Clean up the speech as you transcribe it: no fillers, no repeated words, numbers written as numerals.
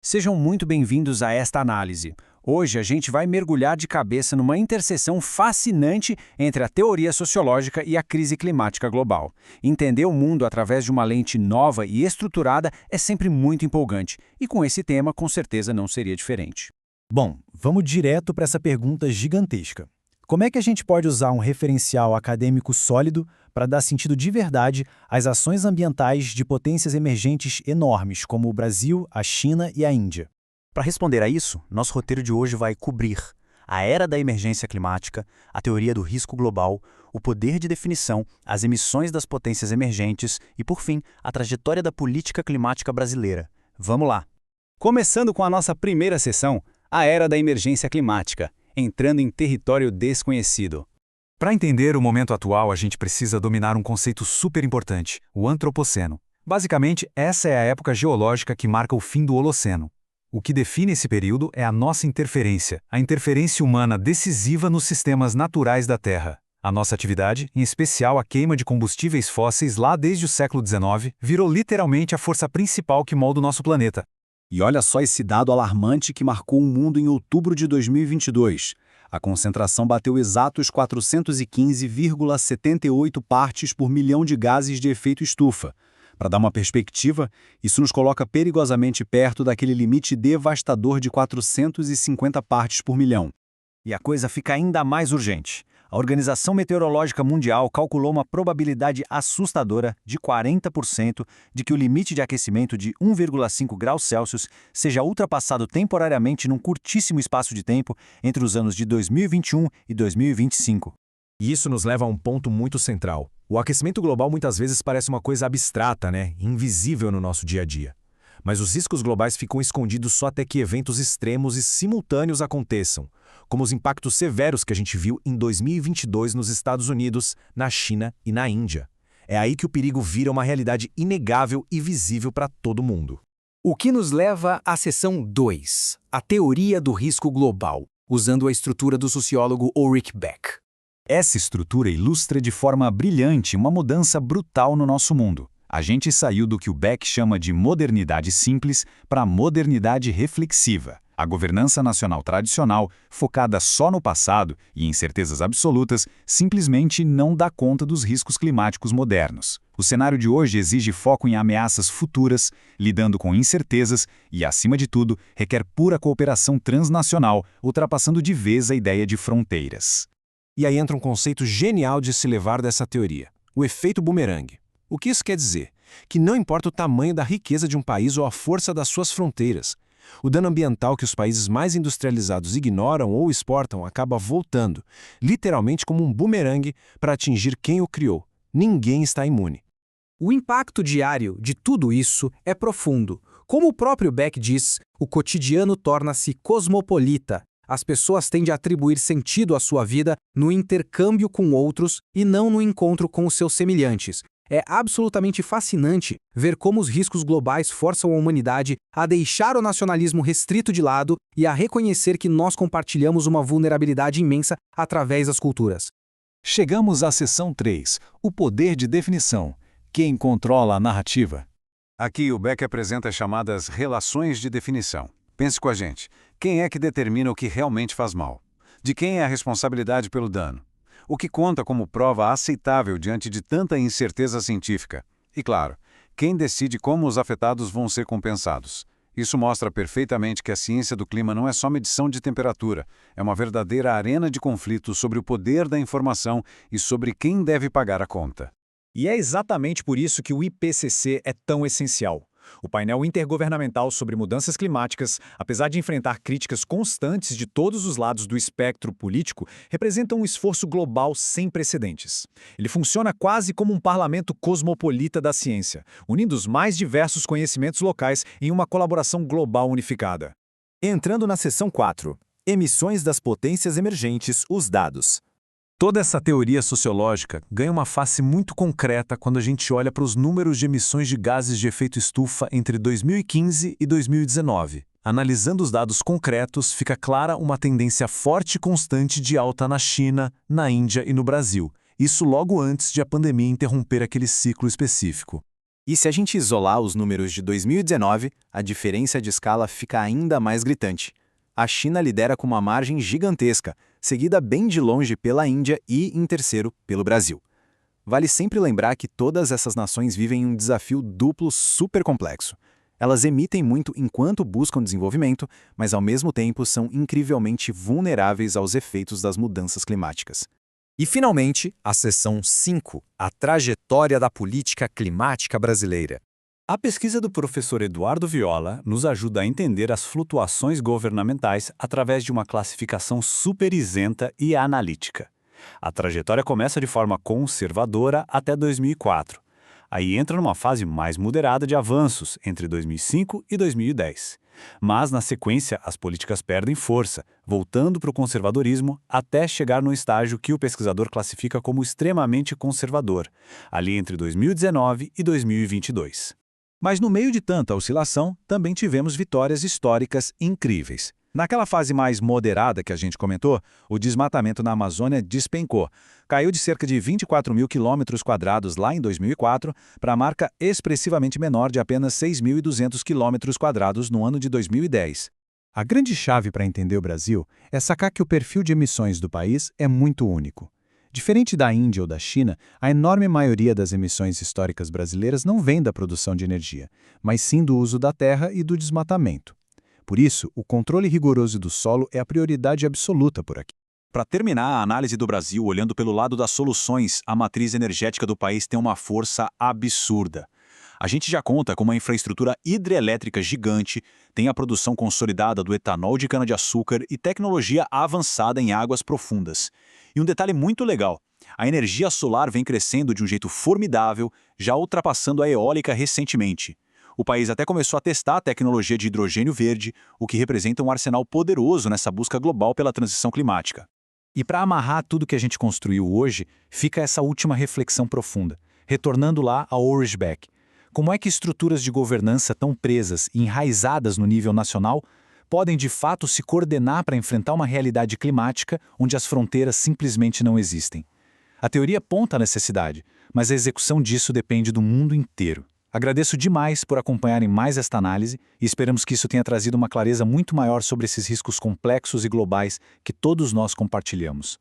Sejam muito bem-vindos a esta análise. Hoje a gente vai mergulhar de cabeça numa interseção fascinante entre a teoria sociológica e a crise climática global. Entender o mundo através de uma lente nova e estruturada é sempre muito empolgante, e com esse tema, com certeza, não seria diferente. Bom, vamos direto para essa pergunta gigantesca. Como é que a gente pode usar um referencial acadêmico sólido para dar sentido de verdade às ações ambientais de potências emergentes enormes, como o Brasil, a China e a Índia? Para responder a isso, nosso roteiro de hoje vai cobrir a era da emergência climática, a teoria do risco global, o poder de definição, as emissões das potências emergentes e, por fim, a trajetória da política climática brasileira. Vamos lá! Começando com a nossa primeira sessão, a era da emergência climática, entrando em território desconhecido. Para entender o momento atual, a gente precisa dominar um conceito super importante, o Antropoceno. Basicamente, essa é a época geológica que marca o fim do Holoceno. O que define esse período é a nossa interferência, a interferência humana decisiva nos sistemas naturais da Terra. A nossa atividade, em especial a queima de combustíveis fósseis lá desde o século XIX, virou literalmente a força principal que molda o nosso planeta. E olha só esse dado alarmante que marcou o mundo em outubro de 2022. A concentração bateu exatos 415,78 partes por milhão de gases de efeito estufa. Para dar uma perspectiva, isso nos coloca perigosamente perto daquele limite devastador de 450 partes por milhão. E a coisa fica ainda mais urgente. A Organização Meteorológica Mundial calculou uma probabilidade assustadora de 40% de que o limite de aquecimento de 1,5 graus Celsius seja ultrapassado temporariamente num curtíssimo espaço de tempo entre os anos de 2021 e 2025. E isso nos leva a um ponto muito central. O aquecimento global muitas vezes parece uma coisa abstrata, invisível no nosso dia a dia. Mas os riscos globais ficam escondidos só até que eventos extremos e simultâneos aconteçam, como os impactos severos que a gente viu em 2022 nos Estados Unidos, na China e na Índia. É aí que o perigo vira uma realidade inegável e visível para todo mundo. O que nos leva à seção 2, a teoria do risco global, usando a estrutura do sociólogo Ulrich Beck. Essa estrutura ilustra de forma brilhante uma mudança brutal no nosso mundo. A gente saiu do que o Beck chama de modernidade simples para a modernidade reflexiva. A governança nacional tradicional, focada só no passado e em certezas absolutas, simplesmente não dá conta dos riscos climáticos modernos. O cenário de hoje exige foco em ameaças futuras, lidando com incertezas e, acima de tudo, requer pura cooperação transnacional, ultrapassando de vez a ideia de fronteiras. E aí entra um conceito genial de se levar dessa teoria, o efeito bumerangue. O que isso quer dizer? Que não importa o tamanho da riqueza de um país ou a força das suas fronteiras, o dano ambiental que os países mais industrializados ignoram ou exportam acaba voltando, literalmente como um bumerangue, para atingir quem o criou. Ninguém está imune. O impacto diário de tudo isso é profundo. Como o próprio Beck diz, o cotidiano torna-se cosmopolita. As pessoas tendem a atribuir sentido à sua vida no intercâmbio com outros e não no encontro com os seus semelhantes. É absolutamente fascinante ver como os riscos globais forçam a humanidade a deixar o nacionalismo restrito de lado e a reconhecer que nós compartilhamos uma vulnerabilidade imensa através das culturas. Chegamos à seção 3, o poder de definição. Quem controla a narrativa? Aqui o Beck apresenta as chamadas relações de definição. Pense com a gente. Quem é que determina o que realmente faz mal? De quem é a responsabilidade pelo dano? O que conta como prova aceitável diante de tanta incerteza científica? E claro, quem decide como os afetados vão ser compensados? Isso mostra perfeitamente que a ciência do clima não é só medição de temperatura, é uma verdadeira arena de conflito sobre o poder da informação e sobre quem deve pagar a conta. E é exatamente por isso que o IPCC é tão essencial. O painel intergovernamental sobre mudanças climáticas, apesar de enfrentar críticas constantes de todos os lados do espectro político, representa um esforço global sem precedentes. Ele funciona quase como um parlamento cosmopolita da ciência, unindo os mais diversos conhecimentos locais em uma colaboração global unificada. Entrando na seção 4, emissões das potências emergentes, os dados. Toda essa teoria sociológica ganha uma face muito concreta quando a gente olha para os números de emissões de gases de efeito estufa entre 2015 e 2019. Analisando os dados concretos, fica clara uma tendência forte e constante de alta na China, na Índia e no Brasil. Isso logo antes de a pandemia interromper aquele ciclo específico. E se a gente isolar os números de 2019, a diferença de escala fica ainda mais gritante. A China lidera com uma margem gigantesca, seguida bem de longe pela Índia e, em terceiro, pelo Brasil. Vale sempre lembrar que todas essas nações vivem um desafio duplo super complexo. Elas emitem muito enquanto buscam desenvolvimento, mas ao mesmo tempo são incrivelmente vulneráveis aos efeitos das mudanças climáticas. E, finalmente, a seção 5, a trajetória da política climática brasileira. A pesquisa do professor Eduardo Viola nos ajuda a entender as flutuações governamentais através de uma classificação super isenta e analítica. A trajetória começa de forma conservadora até 2004. Aí entra numa fase mais moderada de avanços entre 2005 e 2010. Mas, na sequência, as políticas perdem força, voltando para o conservadorismo até chegar no estágio que o pesquisador classifica como extremamente conservador, ali entre 2019 e 2022. Mas no meio de tanta oscilação, também tivemos vitórias históricas incríveis. Naquela fase mais moderada que a gente comentou, o desmatamento na Amazônia despencou. Caiu de cerca de 24 mil quilômetros quadrados lá em 2004 para a marca expressivamente menor de apenas 6.200 quilômetros quadrados no ano de 2010. A grande chave para entender o Brasil é sacar que o perfil de emissões do país é muito único. Diferente da Índia ou da China, a enorme maioria das emissões históricas brasileiras não vem da produção de energia, mas sim do uso da terra e do desmatamento. Por isso, o controle rigoroso do solo é a prioridade absoluta por aqui. Para terminar a análise do Brasil olhando pelo lado das soluções, a matriz energética do país tem uma força absurda. A gente já conta com uma infraestrutura hidrelétrica gigante, tem a produção consolidada do etanol de cana-de-açúcar e tecnologia avançada em águas profundas. E um detalhe muito legal, a energia solar vem crescendo de um jeito formidável, já ultrapassando a eólica recentemente. O país até começou a testar a tecnologia de hidrogênio verde, o que representa um arsenal poderoso nessa busca global pela transição climática. E para amarrar tudo que a gente construiu hoje, fica essa última reflexão profunda, retornando lá ao Ulrich Beck. Como é que estruturas de governança tão presas e enraizadas no nível nacional podem de fato se coordenar para enfrentar uma realidade climática onde as fronteiras simplesmente não existem? A teoria aponta a necessidade, mas a execução disso depende do mundo inteiro. Agradeço demais por acompanharem mais esta análise e esperamos que isso tenha trazido uma clareza muito maior sobre esses riscos complexos e globais que todos nós compartilhamos.